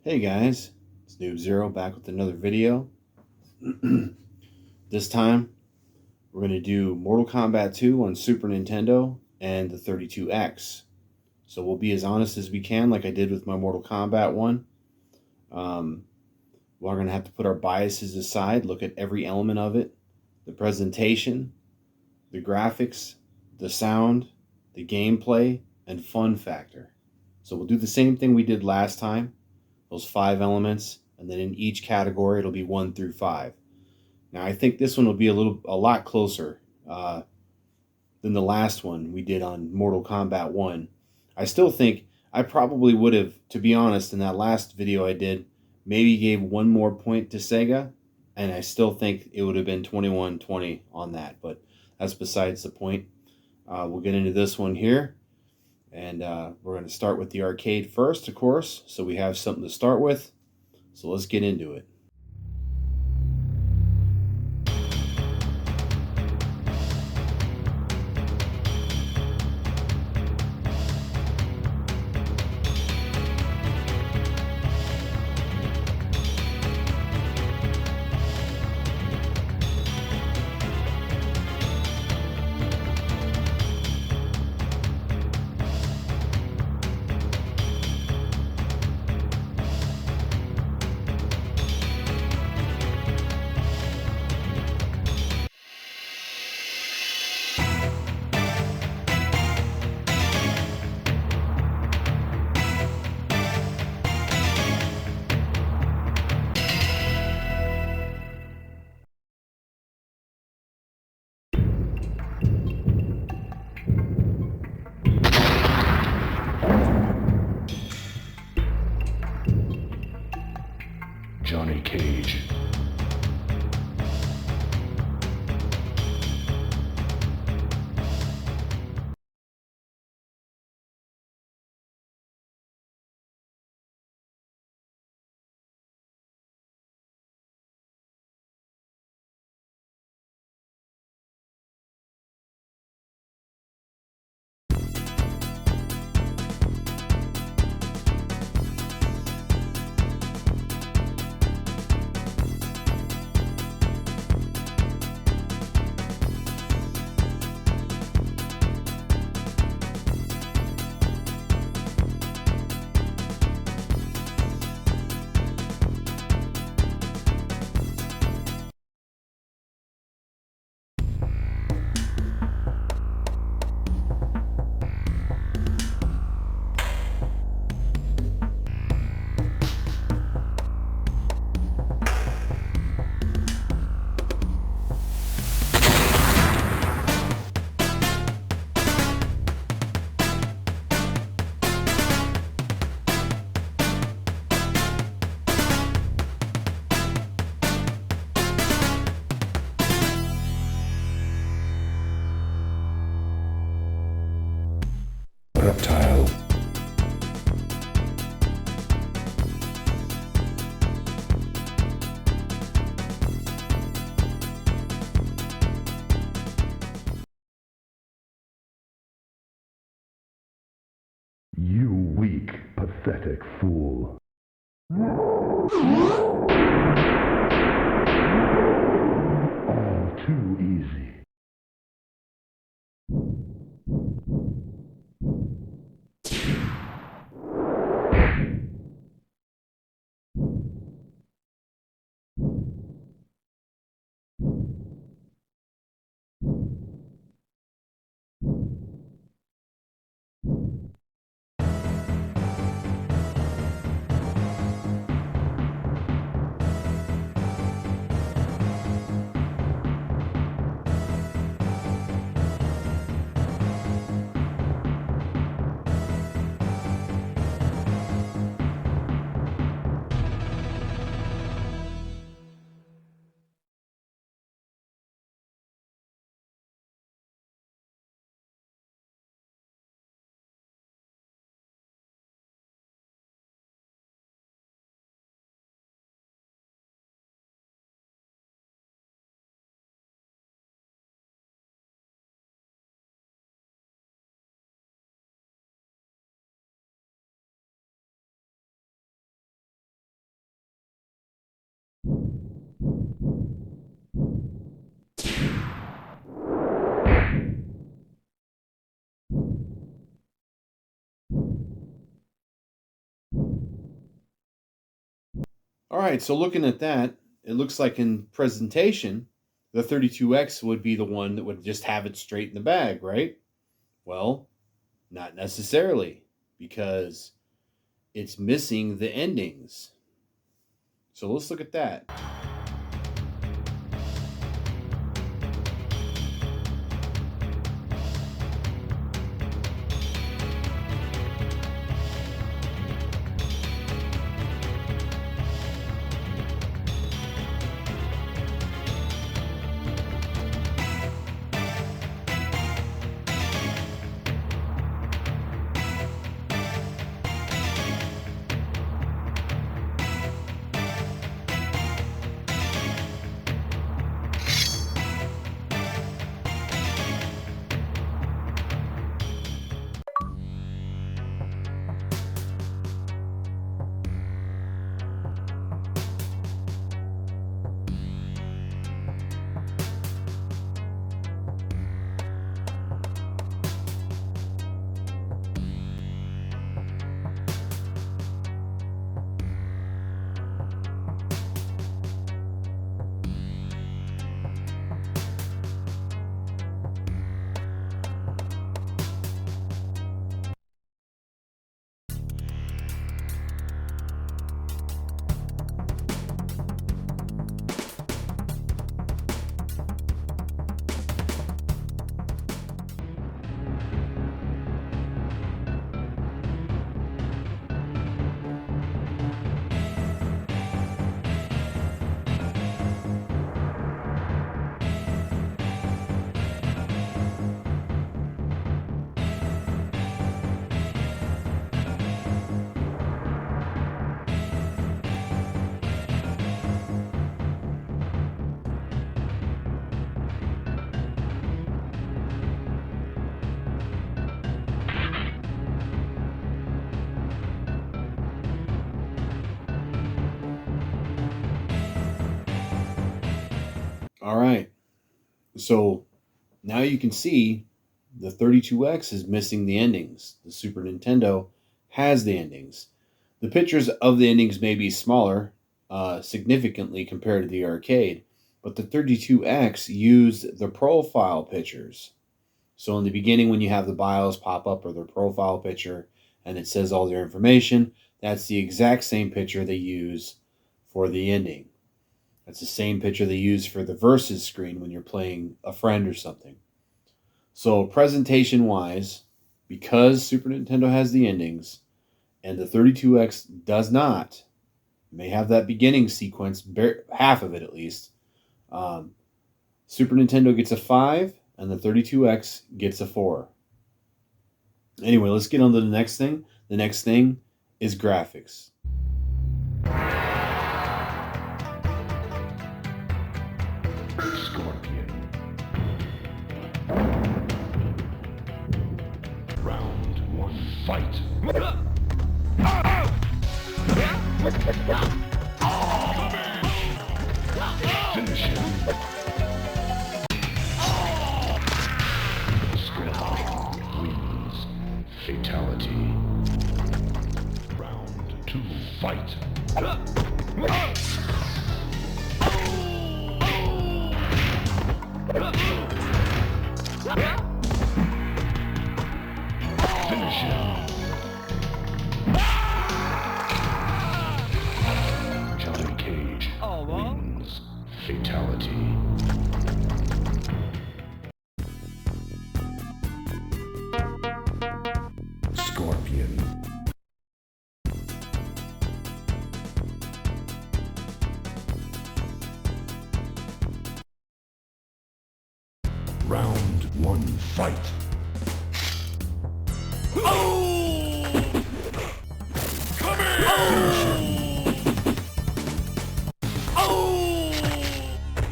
Hey guys, it's Noob Zero back with another video. This time we're going to do Mortal Kombat 2 on Super Nintendo and the 32X. So we'll be as honest as we can, like I did with my Mortal Kombat one. We're going to have to put our biases aside, look at every element of it, the presentation, the graphics, the sound, the gameplay, and fun factor. So we'll do the same thing we did last time. Those 5 elements, and then in each category it'll be 1 through 5. Now I think this one will be a lot closer than the last one we did on Mortal Kombat 1. I still think I probably would have, to be honest, in that last video I did, maybe gave one more point to Sega, and I still think it would have been 21-20 on that, but that's besides the point. We'll get into this one here. And we're going to start with the arcade first, of course, so we have something to start with. So let's get into it. Johnny Cage. Reptile. You weak, pathetic fool. All too easy. All right, so looking at that, it looks like in presentation, the 32X would be the one that would just have it straight in the bag, right? Well, not necessarily, because it's missing the endings. So let's look at that. All right, so now you can see the 32X is missing the endings. The Super Nintendo has the endings. The pictures of the endings may be smaller, significantly compared to the arcade, but the 32X used the profile pictures. So in the beginning, when you have the BIOS pop up or their profile picture and it says all their information, that's the exact same picture they use for the ending. That's the same picture they use for the versus screen when you're playing a friend or something. So presentation wise, because Super Nintendo has the endings and the 32X does not, may have that beginning sequence, half of it at least. Super Nintendo gets a 5 and the 32X gets a 4. Anyway, let's get on to the next thing. The next thing is graphics. Scorpion. Round 1, fight. Finish him. Scorpion wins. Fatality. Round 2, fight. Finish him. Johnny Cage wins. Fatality. Scorpion. Round 1, fight.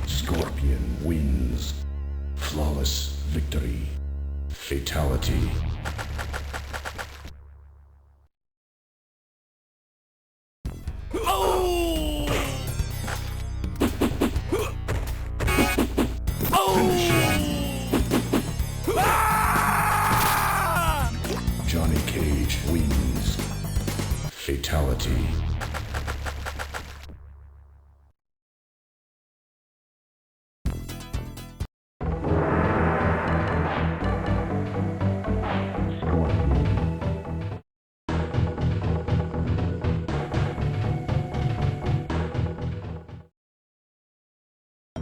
Scorpion wins. Flawless victory. Fatality. Fatality.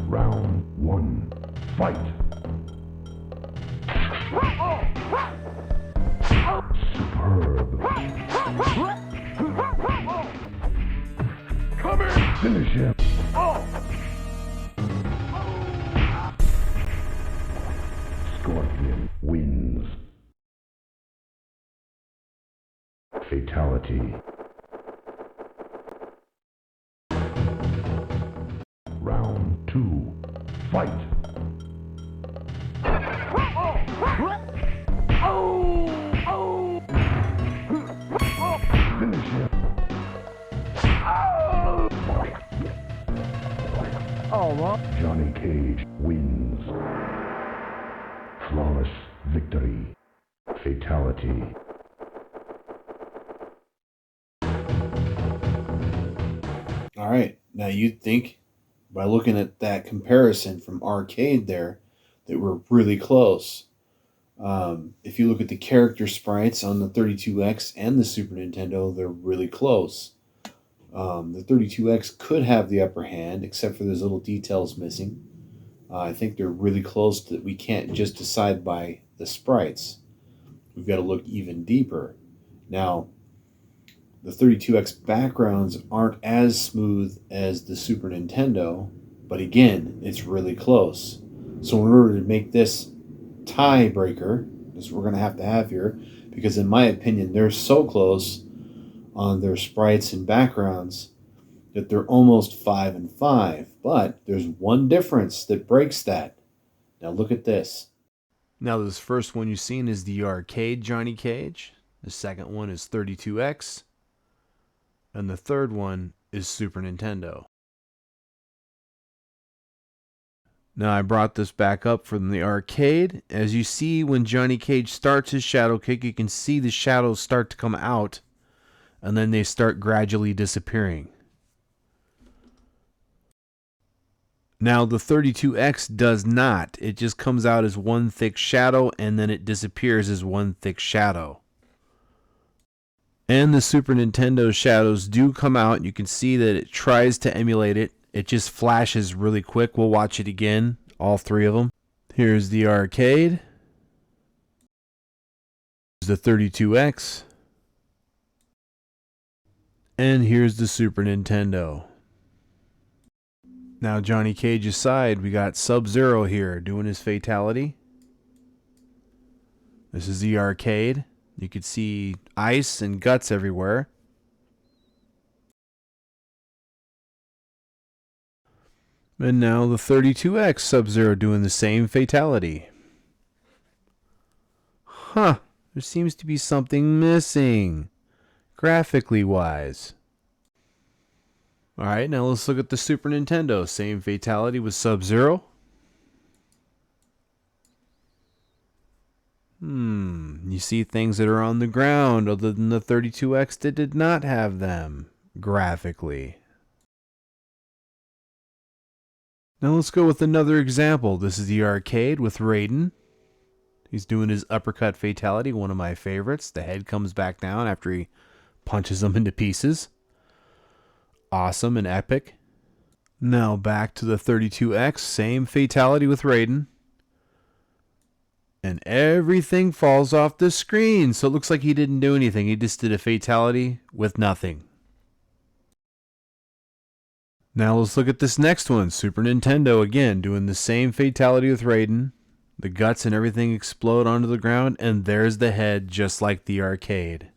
Round 1. Fight! Superb. Come in! Finish him! Scorpion wins. Fatality. Round 2. Fight! Finish him! Johnny Cage wins. Flawless victory. Fatality. All right. Now you'd think, by looking at that comparison from arcade there, that we're really close. If you look at the character sprites on the 32X and the Super Nintendo, they're really close. The 32X could have the upper hand, except for there's little details missing. I think they're really close that we can't just decide by the sprites. We've got to look even deeper. Now, the 32X backgrounds aren't as smooth as the Super Nintendo, but again, it's really close. So in order to make this tiebreaker, this we're going to have here, because in my opinion, they're so close on their sprites and backgrounds that they're almost 5 and 5. But there's one difference that breaks that. Now look at this. Now this first one you've seen is the arcade Johnny Cage. The second one is 32X. And the third one is Super Nintendo. Now I brought this back up from the arcade. As you see, when Johnny Cage starts his shadow kick, you can see the shadows start to come out, and then they start gradually disappearing. Now the 32X does not. It just comes out as one thick shadow, and then it disappears as one thick shadow. And the Super Nintendo shadows do come out. You can see that it tries to emulate it. It just flashes really quick. We'll watch it again, all three of them. Here's the arcade. Here's the 32X. And here's the Super Nintendo. Now Johnny Cage's side, we got Sub-Zero here doing his fatality. This is the arcade. You could see ice and guts everywhere. And now the 32X Sub-Zero doing the same fatality. Huh, there seems to be something missing, graphically wise. Alright, now let's look at the Super Nintendo. Same fatality with Sub-Zero. You see things that are on the ground other than the 32X that did not have them, graphically. Now let's go with another example. This is the arcade with Raiden. He's doing his uppercut fatality, one of my favorites. The head comes back down after he punches them into pieces. Awesome and epic. Now back to the 32X, same fatality with Raiden. And everything falls off the screen, so it looks like he didn't do anything. He just did a fatality with nothing. Now let's look at this next one. Super Nintendo again, doing the same fatality with Raiden. The guts and everything explode onto the ground, and there's the head, just like the arcade.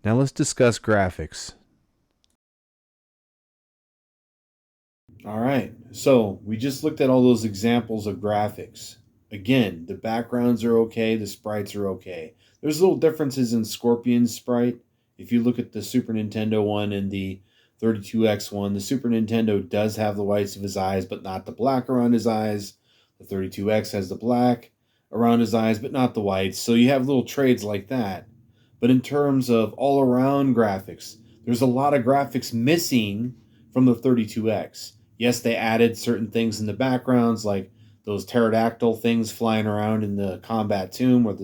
Now let's discuss graphics. Alright, so we just looked at all those examples of graphics. Again, the backgrounds are okay, the sprites are okay. There's little differences in Scorpion's sprite. If you look at the Super Nintendo one and the 32X one, the Super Nintendo does have the whites of his eyes, but not the black around his eyes. The 32X has the black around his eyes, but not the whites. So you have little trades like that. But in terms of all-around graphics, There's a lot of graphics missing from the 32X. Yes, they added certain things in the backgrounds, like those pterodactyl things flying around in the combat tomb with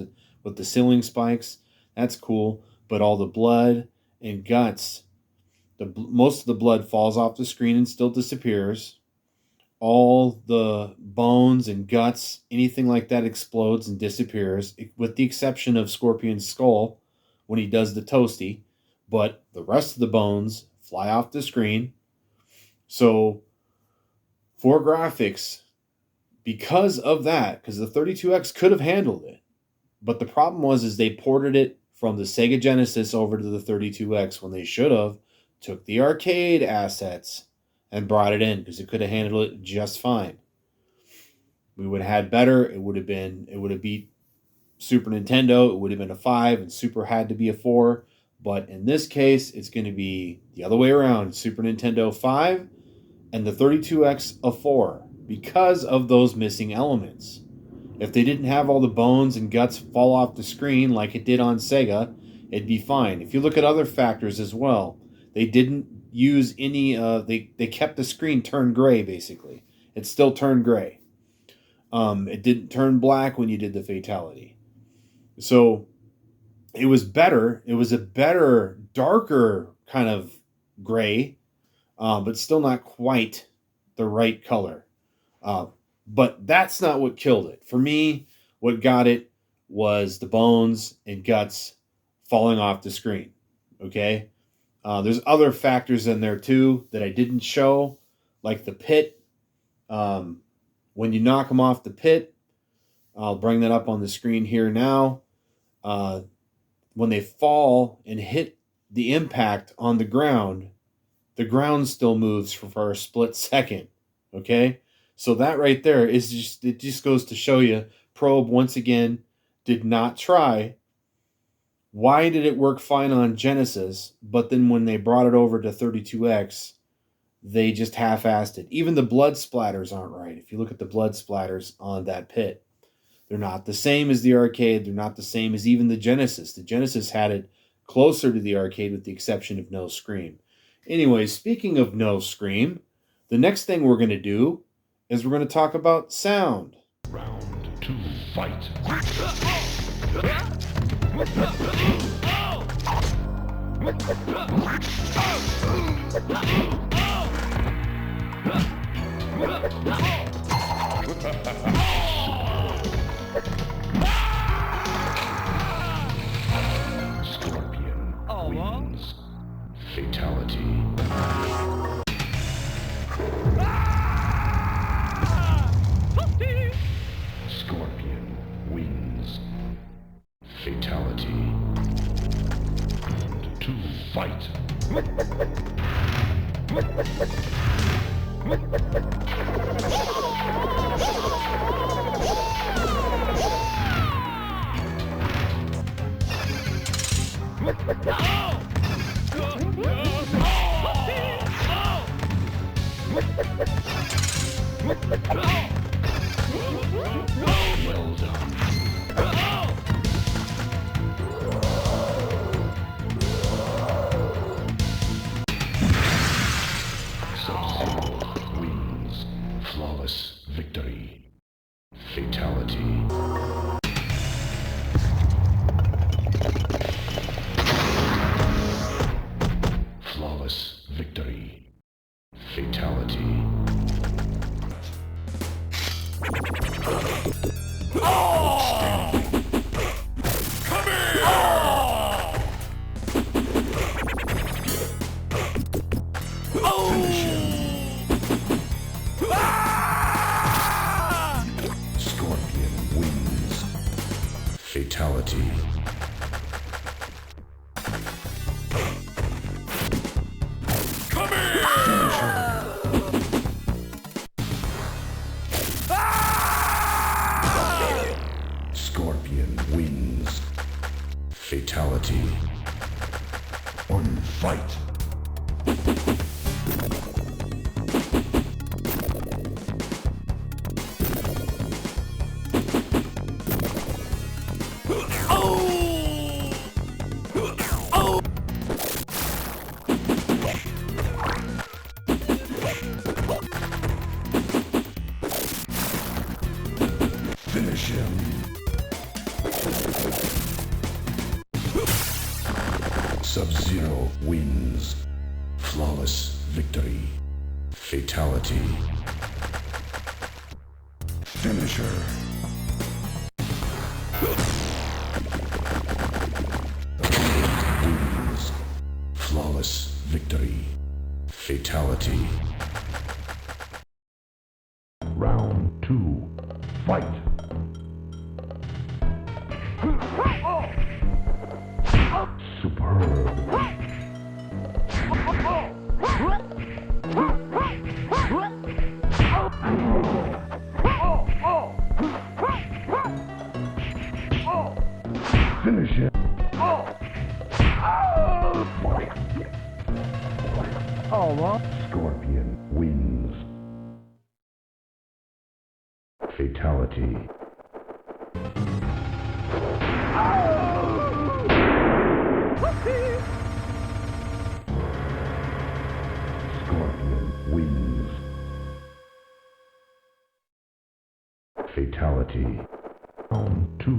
the ceiling spikes. That's cool. But all the blood and guts, most of the blood falls off the screen and still disappears. All the bones and guts, anything like that explodes and disappears, with the exception of Scorpion's skull when he does the toasty. But the rest of the bones fly off the screen. So for graphics, because of that, because the 32X could have handled it, but the problem was they ported it from the Sega Genesis over to the 32X when they should have took the arcade assets and brought it in, because it could have handled it just fine. We would have had better. It would have beat Super Nintendo. It would have been a 5, and Super had to be a 4. But in this case, it's going to be the other way around. Super Nintendo 5 and the 32X a 4 because of those missing elements. If they didn't have all the bones and guts fall off the screen like it did on Sega, it'd be fine. If you look at other factors as well, they didn't use any, they kept the screen turned gray, basically. It still turned gray. It didn't turn black when you did the fatality. So it was better. It was a better, darker kind of gray, but still not quite the right color. But that's not what killed it. For me, what got it was the bones and guts falling off the screen. Okay? There's other factors in there too that I didn't show, like the pit. When you knock them off the pit, I'll bring that up on the screen here now. When they fall and hit the impact on the ground still moves for a split second. Okay? So that right there is just goes to show you, Probe once again did not try. Why did it work fine on Genesis, but then when they brought it over to 32X, they just half-assed it? Even the blood splatters aren't right. If you look at the blood splatters on that pit, they're not the same as the arcade. They're not the same as even the Genesis. The Genesis had it closer to the arcade with the exception of no scream. Anyway, speaking of no scream, the next thing we're going to do is we're going to talk about sound. Round 2, fight. Scorpion wins. Fatality. Scorpion wins. Fatality. Round 2, fight. Well done. Sub-Zero wins. Flawless victory. Fatality. Flawless victory. Fatality. Scorpion wins. Fatality. Scorpion wins. Fatality. On fight. victory. Fatality. Finisher. Wins. Flawless victory. Fatality. Round 2. Fight. Superb. Finish him. Scorpion wins. Fatality. Scorpion wins. Fatality. Round 2.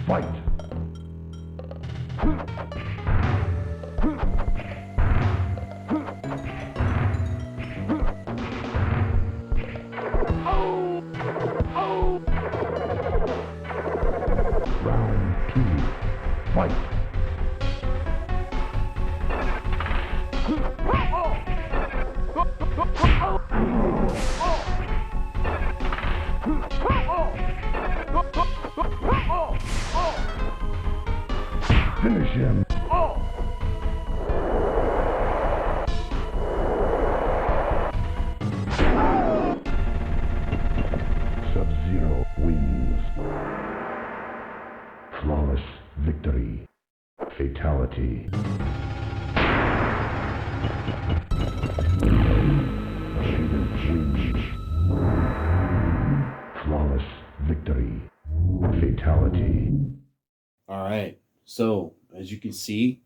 Fight. Round 2. Fight. Finish him. Sub-Zero wins. Flawless victory. Fatality. Raiden wins. Flawless victory. Fatality. All right. So, as you can see,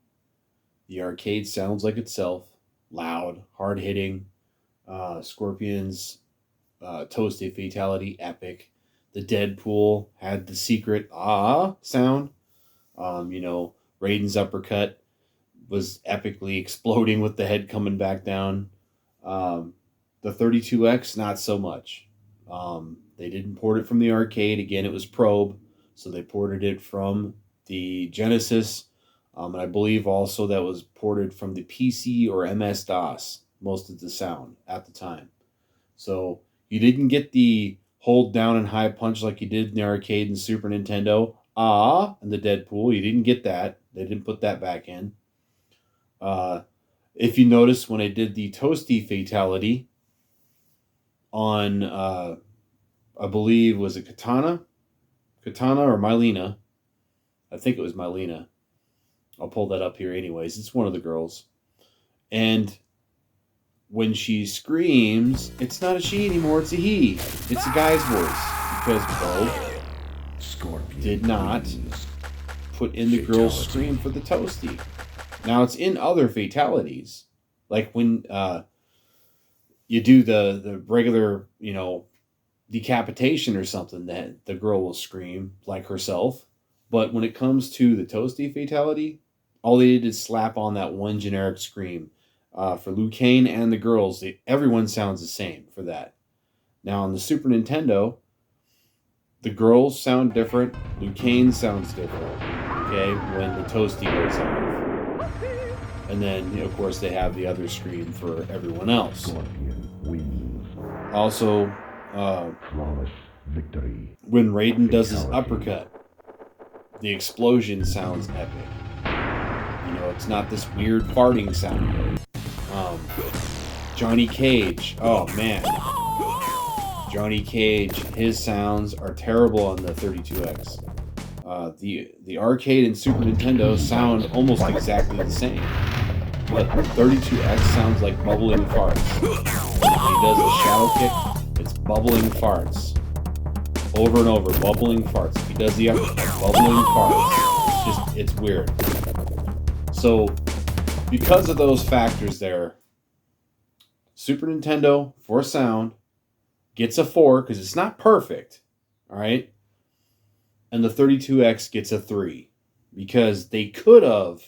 the arcade sounds like itself. Loud, hard hitting. Scorpion's toasted fatality, epic. The Deadpool had the secret sound. Raiden's uppercut was epically exploding with the head coming back down. The 32X, not so much. They didn't port it from the arcade. Again, it was Probe, so they ported it from the Genesis. And I believe also that was ported from the PC or MS-DOS, most of the sound at the time. So you didn't get the hold down and high punch like you did in the arcade and Super Nintendo. And the Deadpool, you didn't get that. They didn't put that back in. If you notice, when I did the Toasty Fatality on, I believe, was it Katana or Mylena? I think it was Mylena. I'll pull that up here anyways. It's one of the girls. And when she screams, it's not a she anymore, it's a he. It's a guy's voice. Because Bo did not put in the girl's scream for the Toasty. Now, it's in other fatalities. Like when you do the regular, decapitation or something, that the girl will scream like herself. But when it comes to the Toasty fatality, all they did is slap on that one generic scream. For Liu Kang and the girls, everyone sounds the same for that. Now, on the Super Nintendo, the girls sound different. Liu Kang sounds different, okay, when the Toasty goes off. And then, of course, they have the other scream for everyone else. Also, Flawless victory. when Raiden does his uppercut, the explosion sounds epic. It's not this weird farting sound. Johnny Cage, oh man. Johnny Cage, his sounds are terrible on the 32X. The arcade and Super Nintendo sound almost exactly the same. But 32X sounds like bubbling farts. When he does a shadow kick, it's bubbling farts. Over and over, bubbling farts. If he does the uppercut, bubbling farts. It's weird. So, because of those factors there, Super Nintendo, for sound, gets a 4, because it's not perfect, alright? And the 32X gets a 3, because they're a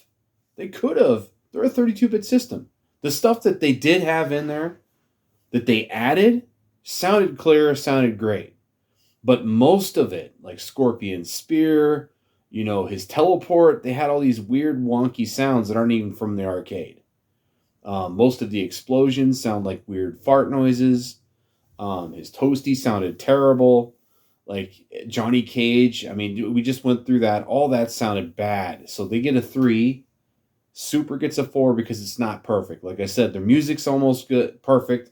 32-bit system. The stuff that they did have in there that they added sounded clear, sounded great. But most of it, like Scorpion Spear, his teleport, they had all these weird, wonky sounds that aren't even from the arcade. Most of the explosions sound like weird fart noises. His toasty sounded terrible. Like Johnny Cage, I mean, we just went through that. All that sounded bad. So they get a 3. Super gets a 4 because it's not perfect. Like I said, the music's almost good, perfect,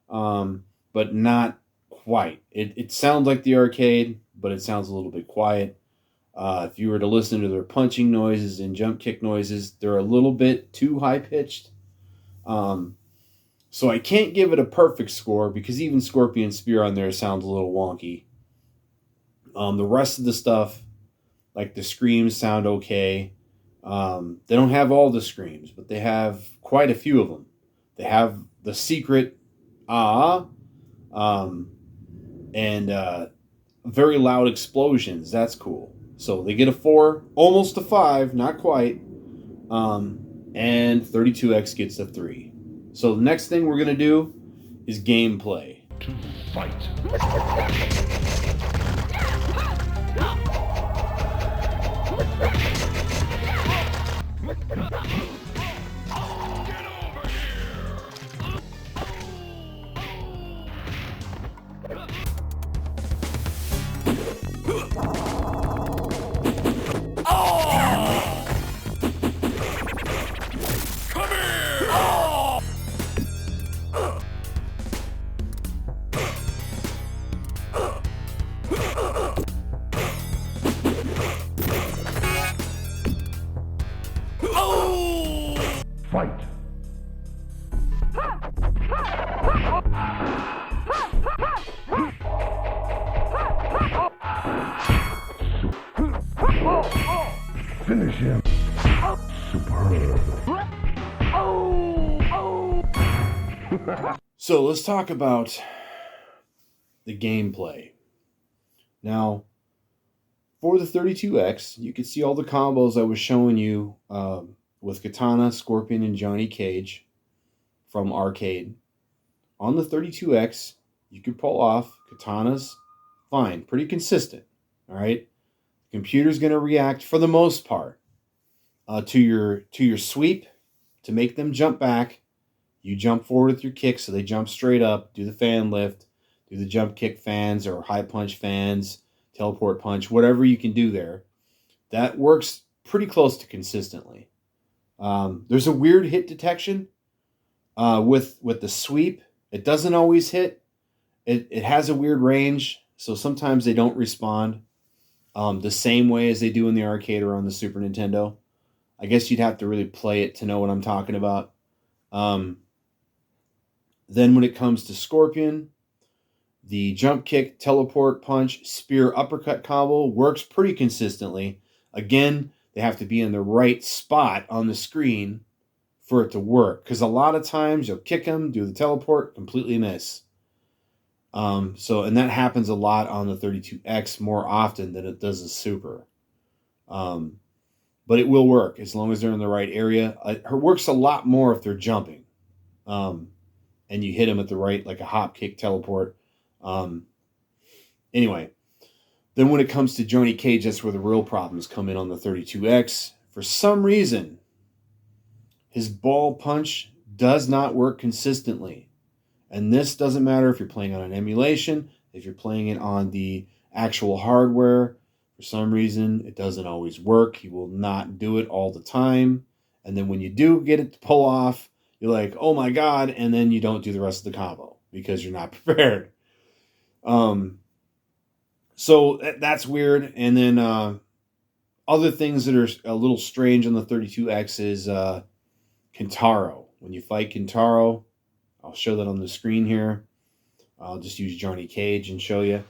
but not quite. It sounds like the arcade, but it sounds a little bit quiet. If you were to listen to their punching noises and jump kick noises, they're a little bit too high pitched. So I can't give it a perfect score because even Scorpion Spear on there sounds a little wonky. The rest of the stuff, like the screams, sound okay. They don't have all the screams, but they have quite a few of them. They have the secret and very loud explosions. That's cool. So they get a 4, almost a 5, not quite. And 32X gets a 3. So the next thing we're going to do is gameplay. To fight. Fight. Finish him. Superb. So let's talk about the gameplay. Now, for the 32X, you can see all the combos I was showing you with Katana, Scorpion, and Johnny Cage from arcade. On the 32X, you could pull off Katanas fine, pretty consistent. All right, the computer's going to react for the most part to your sweep to make them jump back. You jump forward with your kick, so they jump straight up. Do the fan lift, do the jump kick fans or high punch fans, teleport punch, whatever you can do there. That works pretty close to consistently. There's a weird hit detection with the sweep. It doesn't always hit. It has a weird range, so sometimes they don't respond the same way as they do in the arcade or on the Super Nintendo. I guess you'd have to really play it to know what I'm talking about. Then when it comes to Scorpion, the jump kick, teleport, punch, spear, uppercut combo works pretty consistently. Again, they have to be in the right spot on the screen for it to work. Because a lot of times you'll kick them, do the teleport, completely miss. And that happens a lot on the 32X more often than it does the Super. But it will work as long as they're in the right area. It works a lot more if they're jumping. And you hit them at the right, like a hop, kick, teleport. Anyway, then when it comes to Johnny Cage, that's where the real problems come in on the 32X. For some reason, his ball punch does not work consistently. And this doesn't matter if you're playing on an emulation, if you're playing it on the actual hardware. For some reason, it doesn't always work. He will not do it all the time. And then when you do get it to pull off, you're like, oh my God, and then you don't do the rest of the combo because you're not prepared. So that's weird. And then other things that are a little strange on the 32X is Kintaro. When you fight Kintaro, I'll show that on the screen here. I'll just use Johnny Cage and show you.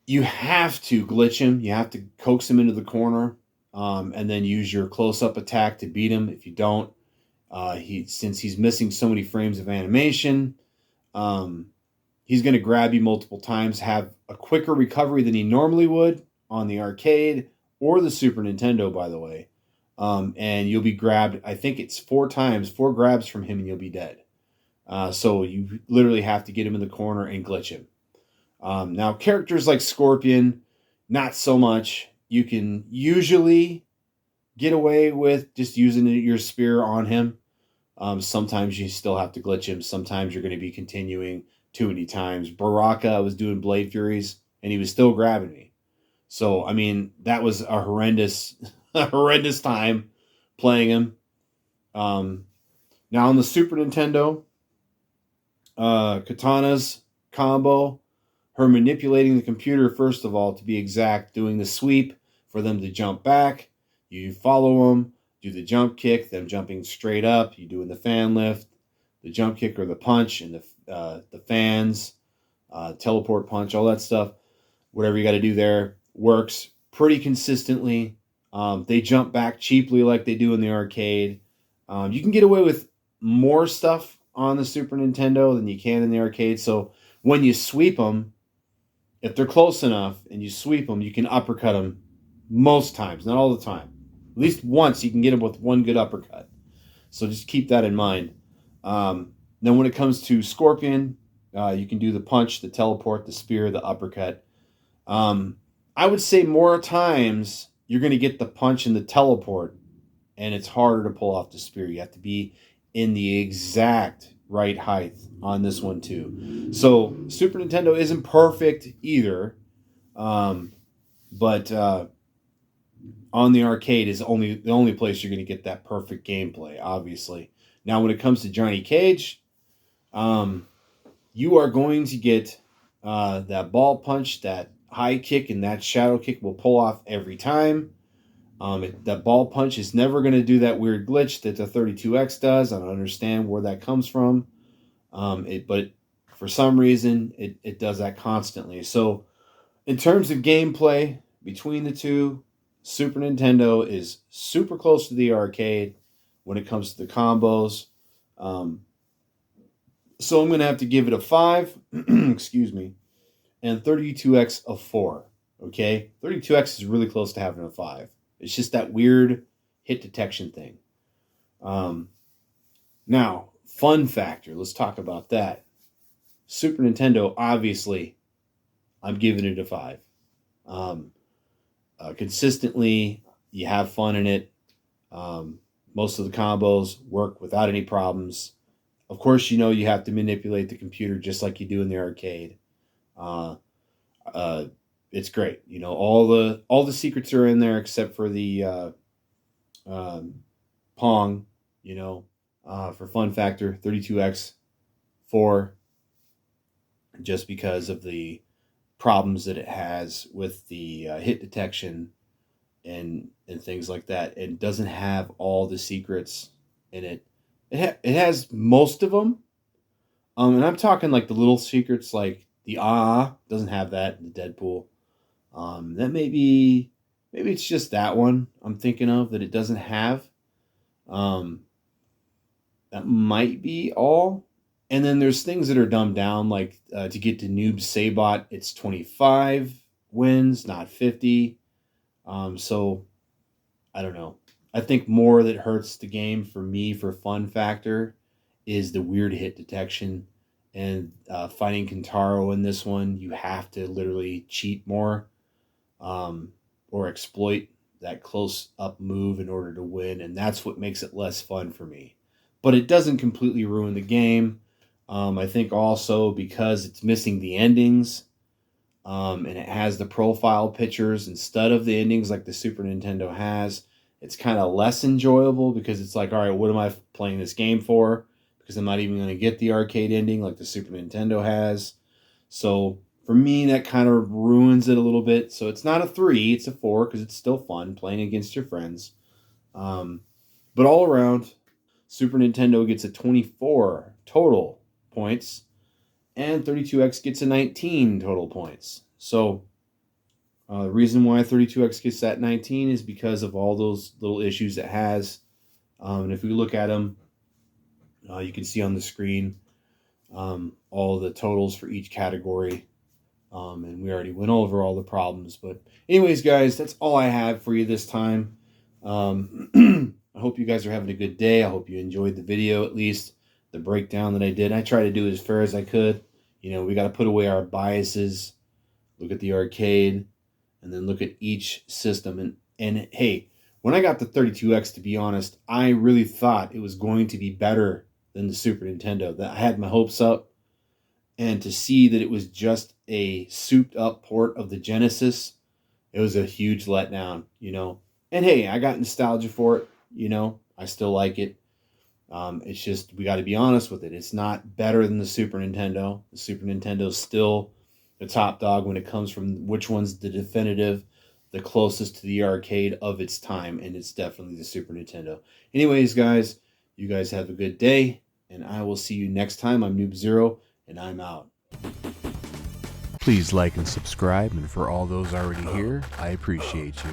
You have to glitch him. You have to coax him into the corner. And then use your close-up attack to beat him. If you don't, since he's missing so many frames of animation, he's going to grab you multiple times, have a quicker recovery than he normally would on the arcade or the Super Nintendo, by the way. and you'll be grabbed. I think it's 4 times, 4 grabs from him, and you'll be dead. So you literally have to get him in the corner and glitch him. Now, characters like Scorpion, not so much. You can usually get away with just using your spear on him. Sometimes you still have to glitch him. Sometimes you're going to be continuing too many times. Baraka, I was doing Blade Furies, and he was still grabbing me. So, I mean, that was a horrendous, a horrendous time playing him. Now on the Super Nintendo, Katana's combo, her manipulating the computer, first of all, to be exact, doing the sweep for them to jump back. You follow them, do the jump kick, them jumping straight up. You doing the fan lift, the jump kick or the punch, and the fans, teleport punch, all that stuff. Whatever you got to do there works pretty consistently. They jump back cheaply like they do in the arcade. You can get away with more stuff on the Super Nintendo than you can in the arcade. So when you sweep them, if they're close enough and you sweep them, you can uppercut them most times, not all the time. At least once you can get them with one good uppercut. So just keep that in mind. Then when it comes to Scorpion, you can do the punch, the teleport, the spear, the uppercut. I would say more times you're going to get the punch and the teleport, and it's harder to pull off the spear. You have to be in the exact right height on this one too. So Super Nintendo isn't perfect either, but on the arcade is the only place you're going to get that perfect gameplay, obviously. Now, when it comes to Johnny Cage, you are going to get that ball punch, that high kick, and that shadow kick will pull off every time. That ball punch is never going to do that weird glitch that the 32X does. I don't understand where that comes from. But for some reason, it does that constantly. So in terms of gameplay between the two, Super Nintendo is super close to the arcade when it comes to the combos. So I'm going to have to give it a 5, excuse me, and 32X a 4. Okay? 32X is really close to having a 5. It's just that weird hit detection thing. Now, fun factor. Let's talk about that. Super Nintendo, obviously, I'm giving it a 5. Consistently, you have fun in it. Most of the combos work without any problems. Of course, you have to manipulate the computer just like you do in the arcade. It's great. All the secrets are in there except for the Pong. For fun factor, 32X 4, just because of the problems that it has with the hit detection and things like that. It doesn't have all the secrets in it. It has most of them, and I'm talking like the little secrets, like the doesn't have that in the Deadpool. That maybe it's just that one I'm thinking of that it doesn't have. That might be all. And then there's things that are dumbed down, like to get to Noob Saibot, it's 25 wins, not 50. So I don't know. I think more that hurts the game for me for fun factor is the weird hit detection. And fighting Kintaro in this one, you have to literally cheat more or exploit that close up move in order to win. And that's what makes it less fun for me. But it doesn't completely ruin the game. I think also because it's missing the endings and it has the profile pictures instead of the endings like the Super Nintendo has, it's kind of less enjoyable because it's like, all right, what am I playing this game for? Because I'm not even going to get the arcade ending like the Super Nintendo has. So for me, that kind of ruins it a little bit. So it's not a 3, it's a 4 because it's still fun playing against your friends. But all around, Super Nintendo gets a 24 total points, and 32X gets a 19 total points. So the reason why 32X gets that 19 is because of all those little issues it has. And if we look at them, you can see on the screen all the totals for each category. And we already went over all the problems. But anyways, guys, that's all I have for you this time. I hope you guys are having a good day. I hope you enjoyed the video, at least the breakdown that I did. I tried to do it as fair as I could. You know, we got to put away our biases, look at the arcade, and then look at each system. And hey, when I got the 32X, to be honest, I really thought it was going to be better than the Super Nintendo. That I had my hopes up, and to see that it was just a souped up port of the Genesis, it was a huge letdown, you know. And hey, I got nostalgia for it, you know. I still like it. It's just, we got to be honest with it. It's not better than the Super Nintendo. The Super Nintendo is still the top dog when it comes from which one's the definitive, the closest to the arcade of its time, and it's definitely the Super Nintendo. Anyways, guys, you guys have a good day, and I will see you next time. I'm Noob Zero, and I'm out. Please like and subscribe, and for all those already here, I appreciate you.